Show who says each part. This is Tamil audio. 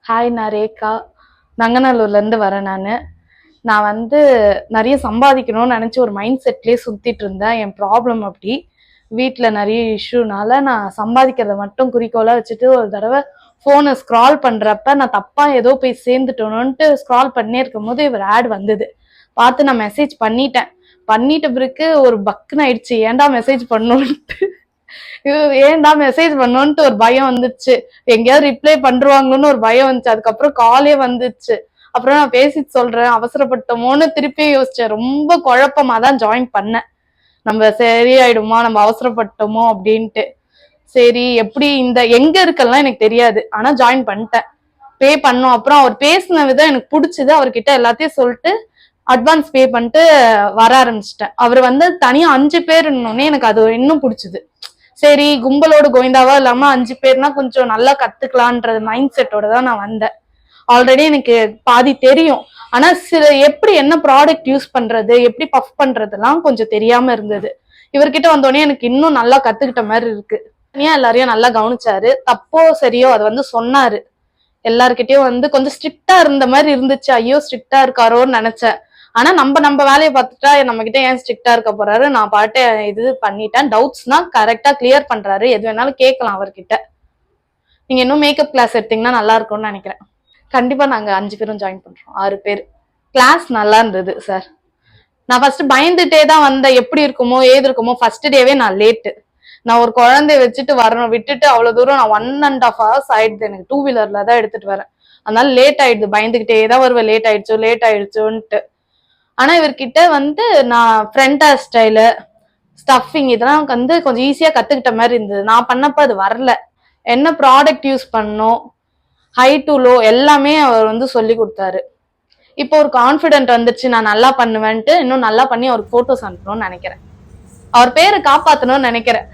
Speaker 1: ஹாய், நான் ரேகா. நங்கநல்லூர்லேருந்து வரேன். நான் நிறைய சம்பாதிக்கணும்னு நினச்சி ஒரு மைண்ட் செட்லேயே சுற்றிட்டு இருந்தேன். என் ப்ராப்ளம் அப்படி வீட்டில் நிறைய இஷ்யூனால நான் சம்பாதிக்கிறத மட்டும் குறிக்கோளாக வச்சுட்டு ஒரு தடவை ஃபோனை ஸ்க்ரால் பண்ணுறப்ப நான் தப்பாக ஏதோ போய் சேர்ந்துட்டோன்னுட்டு ஸ்க்ரால் பண்ணே இருக்கும் போது இவர் ஆட் வந்தது. பார்த்து நான் மெசேஜ் பண்ணிட்ட பிறகு ஒரு பக்குன்னு ஆயிடுச்சு. ஏன்டா மெசேஜ் பண்ணோன்ட்டு ஏன்டா மெசேஜ் பண்ணோன்ட்டு ஒரு பயம் வந்துச்சு. எங்கேயாவது ரிப்ளை பண்ணுவாங்கன்னு ஒரு பயம் வந்துச்சு. அதுக்கப்புறம் காலே வந்துச்சு. அப்புறம் நான் பேசிட்டு சொல்றேன், அவசரப்பட்டோமோன்னு திருப்பி யோசிச்சேன். ரொம்ப குழப்பமா தான் ஜாயின் பண்ணேன். நம்ம சரியாயிடுமா, நம்ம அவசரப்பட்டோமோ அப்படின்ட்டு. சரி, எப்படி எங்க இருக்கெல்லாம் எனக்கு தெரியாது, ஆனா ஜாயின் பண்ணிட்டேன். பே பண்ணோம். அப்புறம் அவர் பேசின விதம் எனக்கு பிடிச்சது. அவர்கிட்ட எல்லாத்தையும் சொல்லிட்டு அட்வான்ஸ் பே பண்ணிட்டு வர ஆரம்பிச்சிட்டேன். அவர் தனியா 5 பேர் இருந்தோடனே எனக்கு அது இன்னும் பிடிச்சது. சரி, கும்பலோட கோவிந்தாவா இல்லாம 5 பேர்னா கொஞ்சம் நல்லா கத்துக்கலான்ற மைண்ட் செட்டோட தான் நான் வந்தேன். ஆல்ரெடி எனக்கு பாதி தெரியும், ஆனா எப்படி என்ன ப்ராடக்ட் யூஸ் பண்றது, எப்படி பஃப் பண்றதுலாம் கொஞ்சம் தெரியாம இருந்தது. இவர்கிட்ட வந்தோடனே எனக்கு இன்னும் நல்லா கத்துக்கிட்ட மாதிரி இருக்கு. ஏன் எல்லாரையும் நல்லா கவனிச்சாரு. தப்போ சரியோ அதை சொன்னாரு. எல்லார்கிட்டயும் கொஞ்சம் ஸ்ட்ரிக்டா இருந்த மாதிரி இருந்துச்சு. ஐயோ ஸ்ட்ரிக்டா இருக்காரோன்னு நினைச்சேன். ஆனா நம்ம வேலையை பார்த்துட்டா நம்ம கிட்ட ஏன் ஸ்ட்ரிக்டா இருக்க போறாரு. நான் பாட்டு இது பண்ணிட்டேன். டவுட்ஸ்னா கரெக்டா கிளியர் பண்றாரு. எது வேணாலும் கேட்கலாம் அவர்கிட்ட. நீங்க இன்னும் மேக்கப் கிளாஸ் எடுத்தீங்கன்னா நல்லா இருக்கும்னு நினைக்கிறேன். கண்டிப்பா நாங்க 5 பேரும் ஜாயின் பண்றோம். 6 பேர். கிளாஸ் நல்லா இருந்தது சார். நான் ஃபர்ஸ்ட் பயந்துட்டே தான் வந்தேன். எப்படி இருக்குமோ ஏது இருக்குமோ. ஃபர்ஸ்ட் டேவே நான் லேட்டு. நான் ஒரு குழந்தைய வச்சுட்டு வரணும், விட்டுட்டு அவ்வளவு தூரம் நான் 1.5 hours ஆயிடுது. எனக்கு 2 வீலர்ல தான் எடுத்துட்டு வரேன். அதனால லேட் ஆயிடுது. பயந்துகிட்டே தான் வருவேன், லேட் ஆயிடுச்சோன்ட்டு. ஆனா இவர்கிட்ட நான் ஃப்ரண்ட் ஹேர் ஸ்டைலு, ஸ்டஃபிங் இதெல்லாம் கொஞ்சம் ஈஸியா கத்துக்கிட்ட மாதிரி இருந்தது. நான் பண்ணப்ப அது வரல. என்ன ப்ராடக்ட் யூஸ் பண்ணணும், ஹை டு லோ எல்லாமே அவர் சொல்லி கொடுத்தாரு. இப்போ ஒரு கான்ஃபிடென்ட் வந்துருச்சு, நான் நல்லா பண்ணுவேன்ட்டு. இன்னும் நல்லா பண்ணி அவருக்கு போட்டோஸ் அனுப்பணும்னு நினைக்கிறேன். அவர் பேரை காப்பாற்றணும்னு நினைக்கிறேன்.